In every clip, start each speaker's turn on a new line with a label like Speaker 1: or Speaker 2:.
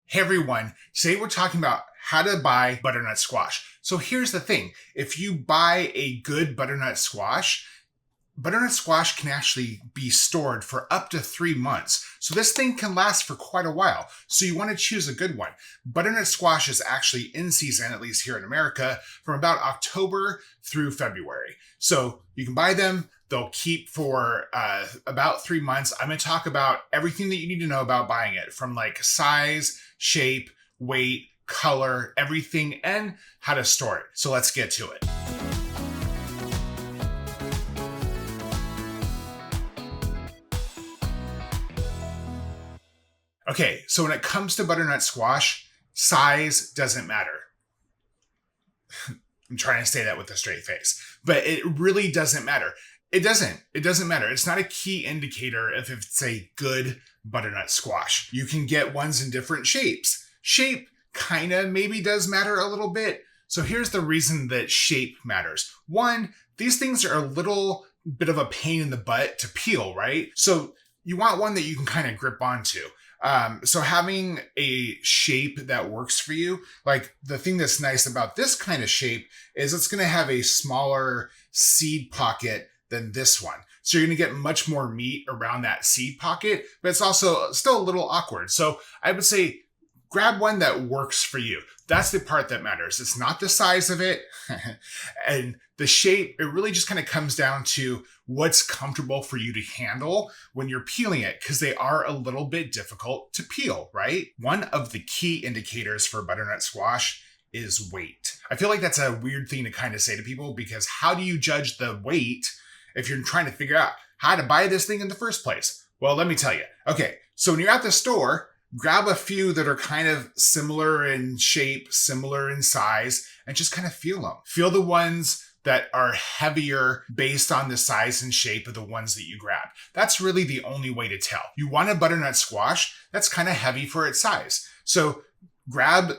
Speaker 1: Hey everyone, today we're talking about how to buy butternut squash. So here's the thing, if you buy a good butternut squash can actually be stored for up to 3 months. So this thing can last for quite a while. So you want to choose a good one. Butternut squash is actually in season, at least here in America, from about October through February. So you can buy them. They'll keep for about 3 months. I'm going to talk about everything that you need to know about buying it, from like size, shape, weight, color, everything, and how to store it. So let's get to it. Okay, so when it comes to butternut squash, size doesn't matter. I'm trying to say that with a straight face, but it really doesn't matter. It doesn't matter. It's not a key indicator if it's a good butternut squash. You can get ones in different shapes. Shape kind of maybe does matter a little bit. So here's the reason that shape matters. One, these things are a little bit of a pain in the butt to peel, right? So you want one that you can kind of grip onto. So having a shape that works for you, like the thing that's nice about this kind of shape is it's going to have a smaller seed pocket than this one. So you're going to get much more meat around that seed pocket, but it's also still a little awkward. So I would say grab one that works for you. That's the part that matters. It's not the size of it and the shape. It really just kind of comes down to what's comfortable for you to handle when you're peeling it, because they are a little bit difficult to peel, right? One of the key indicators for butternut squash is weight. I feel like that's a weird thing to kind of say to people, because how do you judge the weight if you're trying to figure out how to buy this thing in the first place? Well, let me tell you. Okay, so when you're at the store, grab a few that are kind of similar in shape, similar in size, and just kind of feel them. Feel the ones that are heavier based on the size and shape of the ones that you grabbed. That's really the only way to tell. You want a butternut squash that's kind of heavy for its size. So grab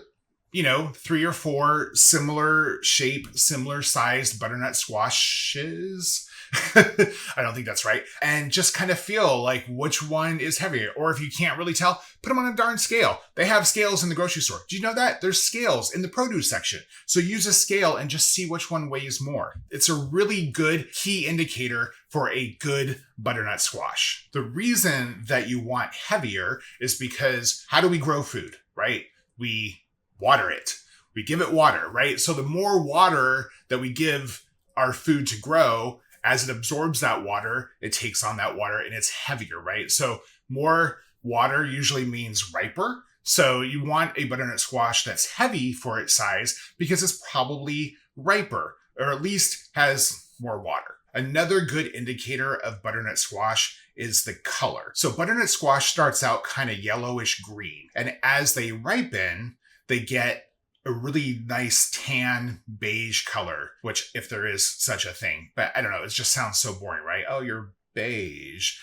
Speaker 1: 3 or 4 similar shape, similar sized butternut squashes. I don't think that's right. And just kind of feel like which one is heavier. Or if you can't really tell, put them on a darn scale. They have scales in the grocery store. Do you know that? There's scales in the produce section. So use a scale and just see which one weighs more. It's a really good key indicator for a good butternut squash. The reason that you want heavier is because how do we grow food, right? We water it. We give it water, right? So the more water that we give our food to grow, as it absorbs that water, it takes on that water and it's heavier, right? So more water usually means riper. So you want a butternut squash that's heavy for its size because it's probably riper, or at least has more water. Another good indicator of butternut squash is the color. So butternut squash starts out kind of yellowish green, and as they ripen, they get a really nice tan beige color, which if there is such a thing, but I don't know, it just sounds so boring, right? Oh, you're beige.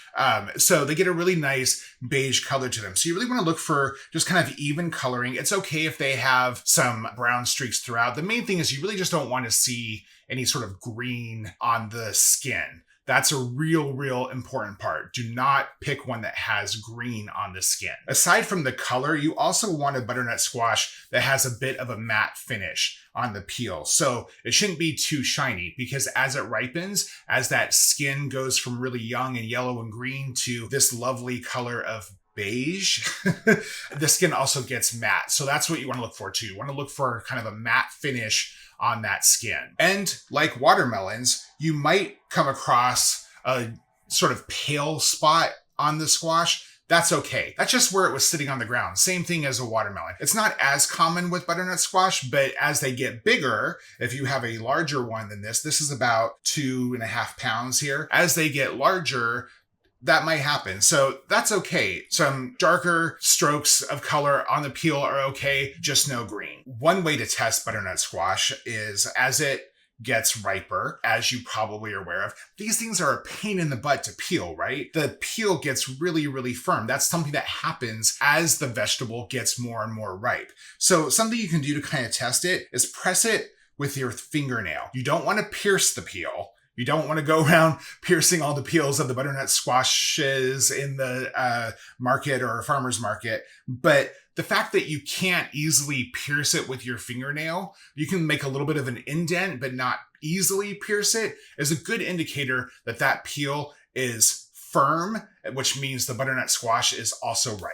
Speaker 1: So they get a really nice beige color to them. So you really want to look for just kind of even coloring. It's okay if they have some brown streaks throughout. The main thing is you really just don't want to see any sort of green on the skin. That's a real important part. Do not pick one that has green on the skin. Aside from the color, you also want a butternut squash that has a bit of a matte finish on the peel. So it shouldn't be too shiny, because as it ripens, as that skin goes from really young and yellow and green to this lovely color of beige, the skin also gets matte. So that's what you want to look for too. You want to look for kind of a matte finish on that skin. And like watermelons, you might come across a sort of pale spot on the squash. That's okay. That's just where it was sitting on the ground. Same thing as a watermelon. It's not as common with butternut squash, but as they get bigger, if you have a larger one than this is about 2.5 pounds here. As they get larger, that might happen. So that's okay. Some darker strokes of color on the peel are okay, just no green. One way to test butternut squash is as it gets riper, as you probably are aware of. These things are a pain in the butt to peel, right? The peel gets really firm. That's something that happens as the vegetable gets more and more ripe. So something you can do to kind of test it is press it with your fingernail. You don't want to pierce the peel. You don't want to go around piercing all the peels of the butternut squashes in the market or farmer's market. But the fact that you can't easily pierce it with your fingernail, you can make a little bit of an indent, but not easily pierce it, is a good indicator that that peel is firm, which means the butternut squash is also ripe.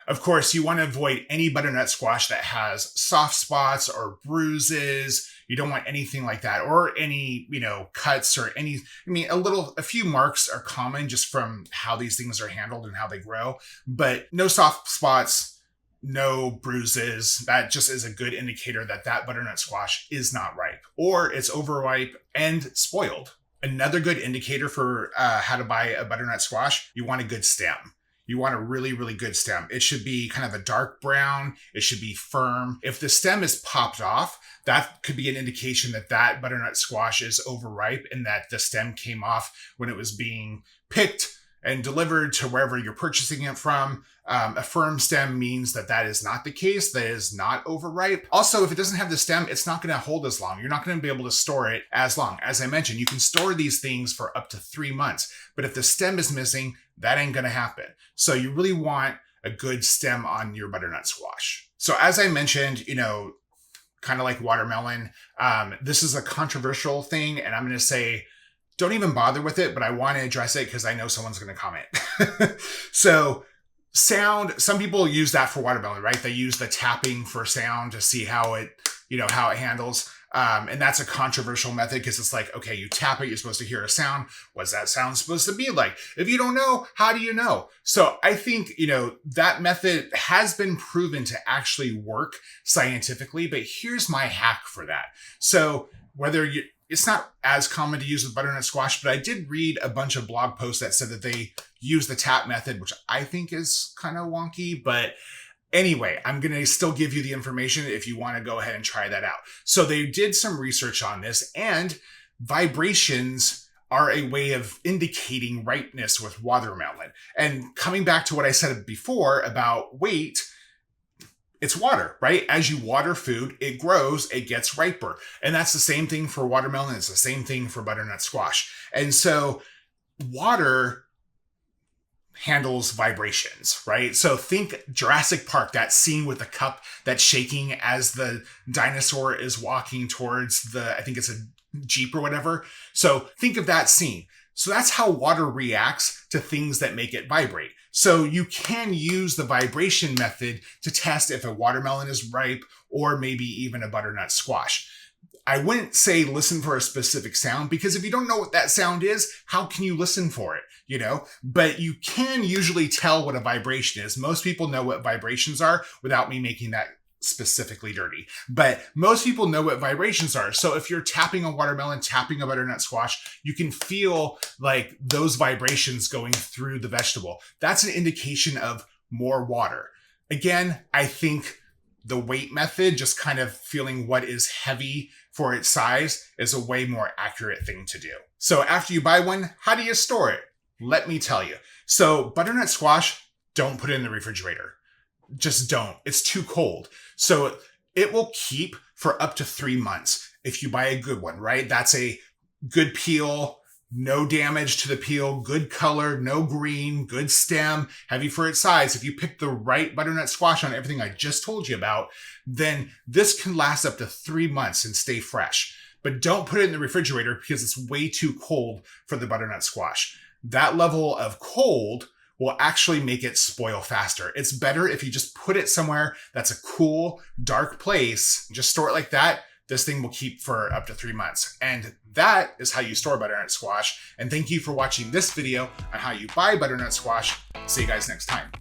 Speaker 1: Of course, you want to avoid any butternut squash that has soft spots or bruises. You don't want anything like that, or any, cuts or any, a few marks are common just from how these things are handled and how they grow, but no soft spots, no bruises. That just is a good indicator that that butternut squash is not ripe, or it's overripe and spoiled. Another good indicator for how to buy a butternut squash, you want a good stem. You want a really, really good stem. It should be kind of a dark brown. It should be firm. If the stem is popped off, that could be an indication that that butternut squash is overripe and that the stem came off when it was being picked and delivered to wherever you're purchasing it from. A firm stem means that that is not the case. That is not overripe. Also, if it doesn't have the stem, it's not going to hold as long. You're not going to be able to store it as long. As I mentioned, you can store these things for up to 3 months, but if the stem is missing, that ain't going to happen. So you really want a good stem on your butternut squash. So as I mentioned, kind of like watermelon, this is a controversial thing, and I'm going to say, don't even bother with it, but I want to address it because I know someone's going to comment. So sound, some people use that for watermelon, right? They use the tapping for sound to see how it handles. And that's a controversial method because it's like, okay, you tap it, you're supposed to hear a sound. What's that sound supposed to be like? If you don't know, how do you know? So I think, that method has been proven to actually work scientifically, but here's my hack for that. So it's not as common to use with butternut squash, but I did read a bunch of blog posts that said that they use the tap method, which I think is kind of wonky, but anyway, I'm going to still give you the information if you want to go ahead and try that out. So they did some research on this, and vibrations are a way of indicating ripeness with watermelon. And coming back to what I said before about weight, it's water, right? As you water food, it grows, it gets riper. And that's the same thing for watermelon. It's the same thing for butternut squash. And so water handles vibrations, right? So think Jurassic Park, that scene with the cup that's shaking as the dinosaur is walking towards I think it's a Jeep or whatever. So think of that scene. So that's how water reacts to things that make it vibrate. So you can use the vibration method to test if a watermelon is ripe or maybe even a butternut squash. I wouldn't say listen for a specific sound, because if you don't know what that sound is, how can you listen for it? But you can usually tell what a vibration is. Most people know what vibrations are without me making that specifically dirty, but most people know what vibrations are. So if you're tapping a watermelon, tapping a butternut squash, you can feel like those vibrations going through the vegetable. That's an indication of more water. Again, I think the weight method, just kind of feeling what is heavy for its size, is a way more accurate thing to do. So after you buy one, how do you store it? Let me tell you. So butternut squash, don't put it in the refrigerator. Just don't. It's too cold. So it will keep for up to 3 months if you buy a good one, right? That's a good peel, no damage to the peel, good color, no green, good stem, heavy for its size. If you pick the right butternut squash on everything I just told you about, then this can last up to 3 months and stay fresh. But don't put it in the refrigerator because it's way too cold for the butternut squash. That level of cold will actually make it spoil faster. It's better if you just put it somewhere that's a cool, dark place. Just store it like that. This thing will keep for up to 3 months. And that is how you store butternut squash. And thank you for watching this video on how you buy butternut squash. See you guys next time.